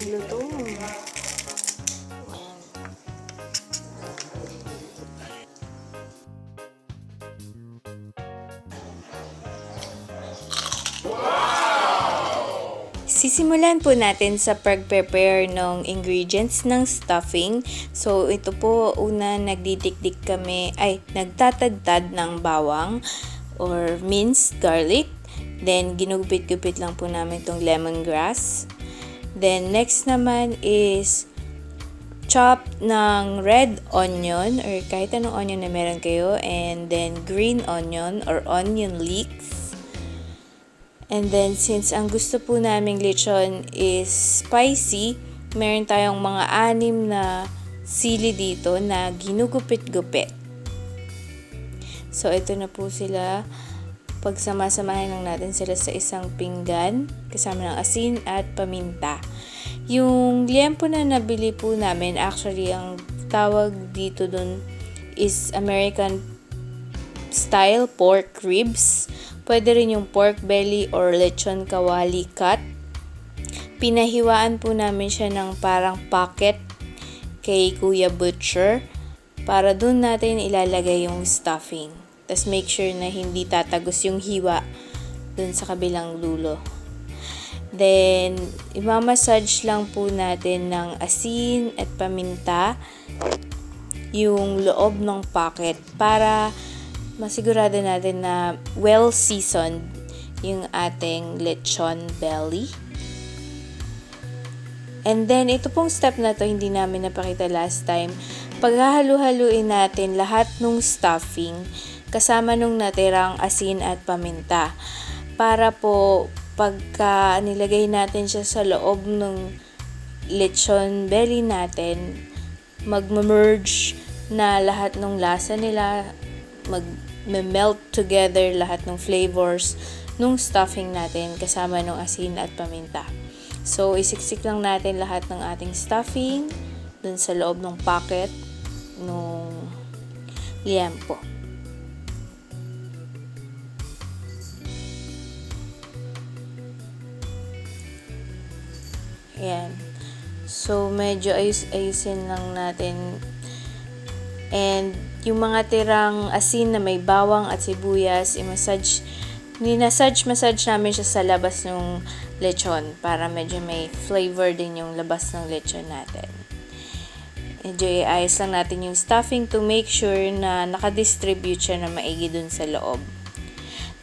Luto. Sisimulan po natin sa pag-prepare ng ingredients ng stuffing. So, ito po, una nagdidikdik kami, nagtatadtad ng bawang or minced garlic. Then, ginugupit-gupit lang po namin itong lemongrass. Then, next naman is chop ng red onion or kahit anong onion na meron kayo. And then, green onion or onion leeks. And then, since ang gusto po naming lechon is spicy, meron tayong mga 6 na sili dito na ginugupit-gupit. So, ito na po sila. Pagsama-samahin lang natin sila sa isang pinggan, kasama ng asin at paminta. Yung liempo na nabili po namin, actually, ang tawag dito dun is American style pork ribs. Pwede rin yung pork belly or lechon kawali cut. Pinahiwaan po namin siya ng parang pocket kay Kuya Butcher para dun natin ilalagay yung stuffing. Tapos make sure na hindi tatagos yung hiwa dun sa kabilang dulo. Then, imamassage lang po natin ng asin at paminta yung loob ng pocket para masigurado natin na well-seasoned yung ating lechon belly. And then, ito pong step na to, hindi namin napakita last time. Paghahalu-haluin natin lahat ng stuffing kasama nung natirang asin at paminta. Para po, pagka nilagay natin siya sa loob ng lechon belly natin, mag-merge na lahat ng lasa nila, mag-melt together lahat ng flavors nung stuffing natin kasama ng asin at paminta. So, isiksik lang natin lahat ng ating stuffing dun sa loob ng pocket nung liempo. Ayan. So, medyo ayusin lang natin. And yung mga tirang asin na may bawang at sibuyas, massage namin siya sa labas ng lechon para medyo may flavor din yung labas ng lechon natin. Medyo iayos lang natin yung stuffing to make sure na nakadistribute siya na maigi dun sa loob.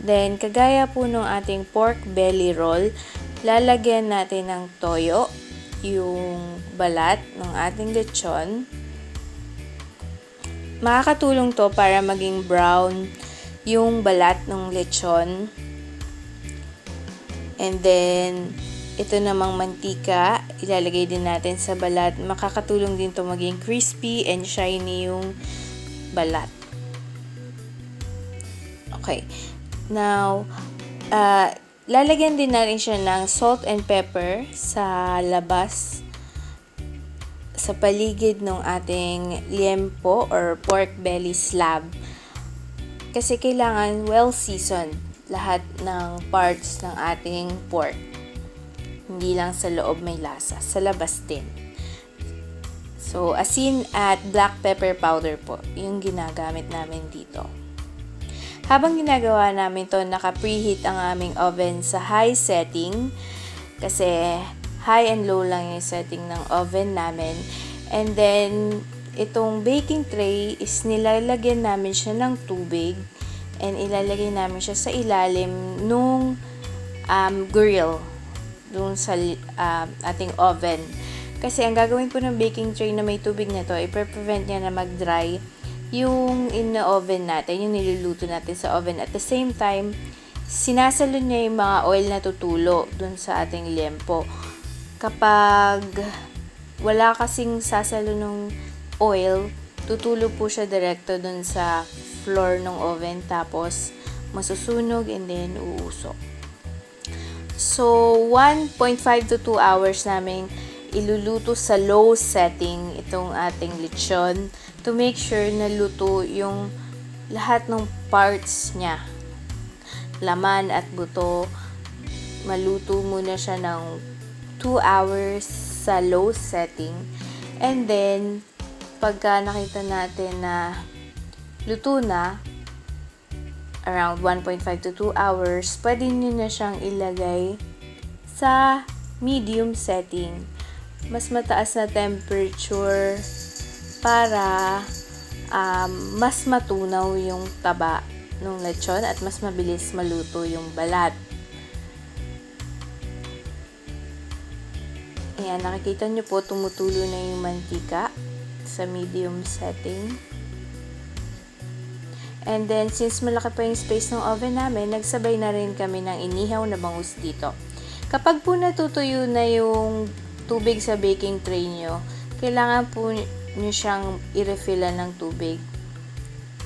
Then, kagaya po ng ating pork belly roll, lalagyan natin ng toyo, yung balat ng ating lechon. Makakatulong to para maging brown yung balat ng lechon. And then, ito namang mantika, ilalagay din natin sa balat. Makakatulong din to maging crispy and shiny yung balat. Okay. Now, lalagyan din natin siya ng salt and pepper sa labas, sa paligid ng ating liempo or pork belly slab. Kasi kailangan well-seasoned lahat ng parts ng ating pork. Hindi lang sa loob may lasa, sa labas din. So, asin at black pepper powder po, yung ginagamit namin dito. Habang ginagawa namin to, naka-preheat ang aming oven sa high setting kasi high and low lang yung setting ng oven namin. And then, itong baking tray is nilalagyan namin siya ng tubig and ilalagay namin siya sa ilalim nung grill dun sa ating oven. Kasi ang gagawin po ng baking tray na may tubig na to, i-prevent niya na mag-dry yung in-oven natin, yung niluluto natin sa oven. At the same time, sinasalo niya yung mga oil na tutulo dun sa ating liempo. Kapag wala kasing sasalo ng oil, tutulo po siya direkto dun sa floor ng oven, tapos masusunog and then uusok. So, 1.5 to 2 hours namin iluluto sa low setting itong ating lechon to make sure na luto yung lahat ng parts niya. Laman at buto, maluto muna siya ng 2 hours sa low setting. And then, pagka nakita natin na luto na, around 1.5 to 2 hours, pwede nyo na siyang ilagay sa medium setting. Mas mataas na temperature para mas matunaw yung taba ng lechon at mas mabilis maluto yung balat. Ayan, nakikita nyo po, tumutulo na yung mantika sa medium setting. And then, since malaki pa yung space ng oven namin, nagsabay na rin kami ng inihaw na bangus dito. Kapag po natutuyo na yung tubig sa baking tray nyo, kailangan po nyo siyang i-refillan ng tubig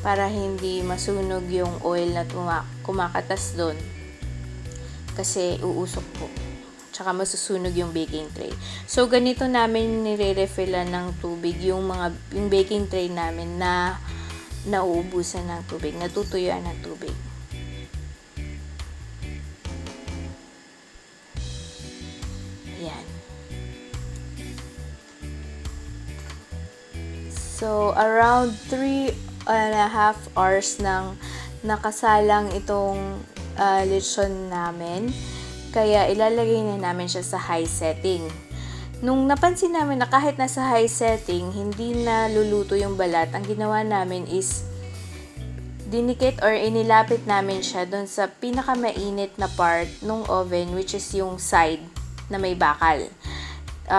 para hindi masunog yung oil na kumakatas doon. Kasi uusok po. Tsaka masusunog yung baking tray. So, ganito namin nire-refillan ng tubig yung baking tray namin na nauubusan ng tubig, natutuyuan ng tubig. Yan. So, around 3.5 hours nang nakasalang itong lechon namin. Kaya ilalagay na namin siya sa high setting. Nung napansin namin na kahit nasa high setting, hindi na luluto yung balat, ang ginawa namin is dinikit or inilapit namin siya doon sa pinakamainit na part ng oven, which is yung side na may bakal.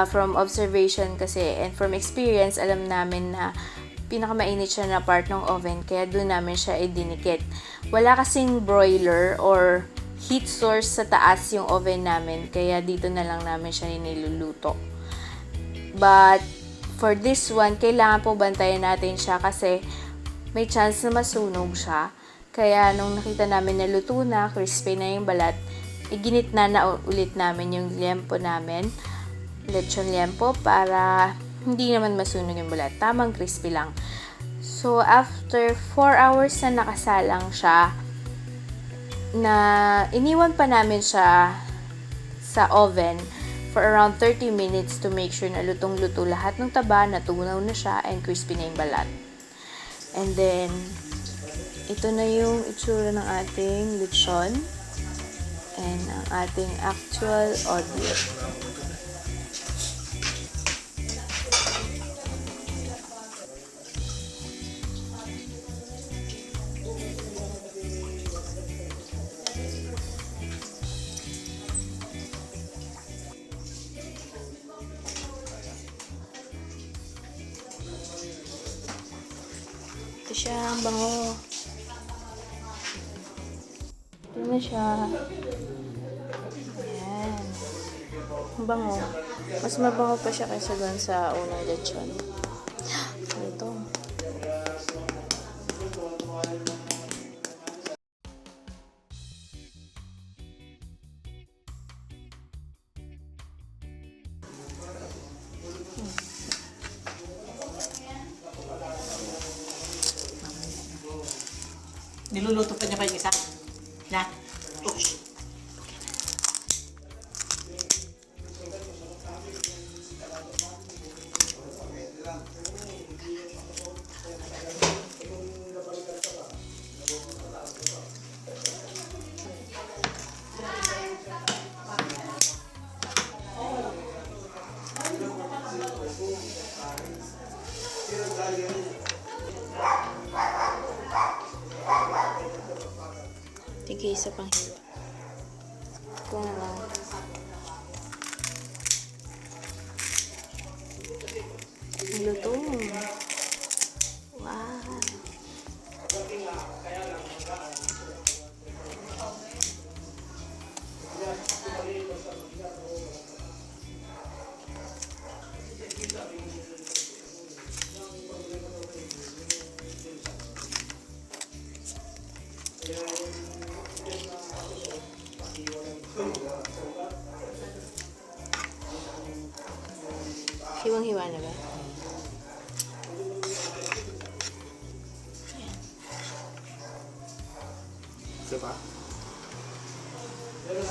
From observation kasi and from experience, alam namin na pinakamainit siya na part ng oven, kaya doon namin siya idinikit. Wala kasing broiler or heat source sa taas yung oven namin, kaya dito na lang namin siya niluluto. But for this one, kailangan po bantayan natin siya kasi may chance na masunog siya. Kaya nung nakita namin na luto na, crispy na yung balat, iginitna na ulit namin yung liempo namin, lechon liempo, para hindi naman masunog yung balat. Tamang crispy lang. So after 4 hours na nakasalang siya, na iniwan pa namin siya sa oven for around 30 minutes to make sure na lutong-luto lahat ng taba, natunaw na siya, and crispy na yung balat. And then, ito na yung itsura ng ating lechon and ang ating actual audio. Ito siya, ang bango. Ito na siya. Ayan. Ang bango. Mas mabango pa siya kaysa doon sa unang lechon. Ito. Niluluto pa niya pa yung isa? Na? Oops. Sige, isa pang hiwa. Ito na lang. Luto. Wow. Hiwang-hiwa na ba? Diba? Ayan.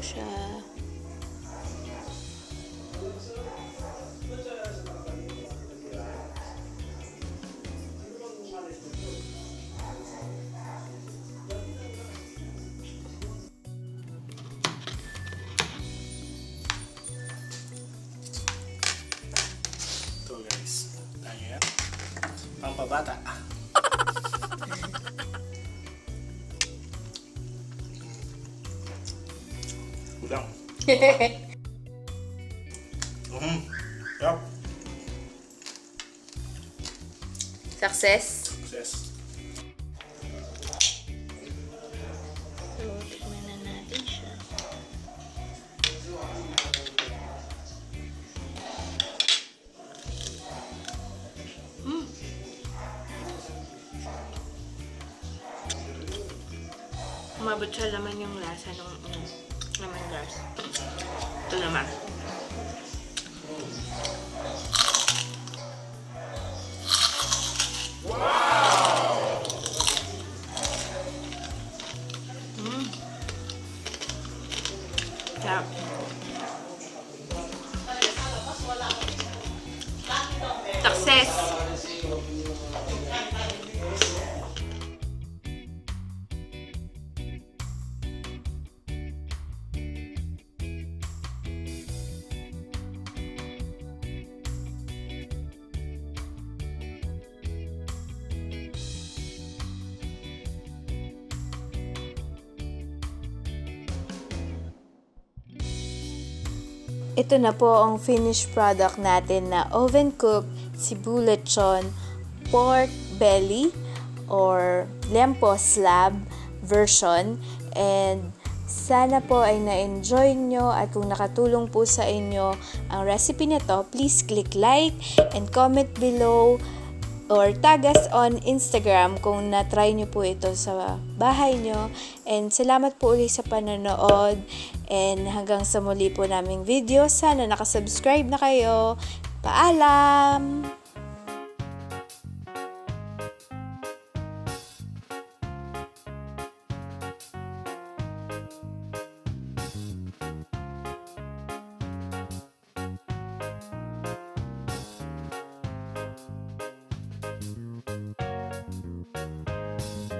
siya. Ito guys. Tayo yan. Pampabata. Ulang. Yup. Success. Success. So, tikman na natin siya. Umabot sa laman yung lasa ng lemongrass. Ito naman. Sarap. Success! Ito na po ang finished product natin na oven cooked Cebu lechon pork belly or lempo slab version, and sana po ay na-enjoy nyo, at kung nakatulong po sa inyo ang recipe nito, please click like and comment below or tag us on Instagram kung na-try nyo po ito sa bahay nyo. And salamat po ulit sa panonood, and hanggang sa muli po naming video. Sana nakasubscribe na kayo. Paalam!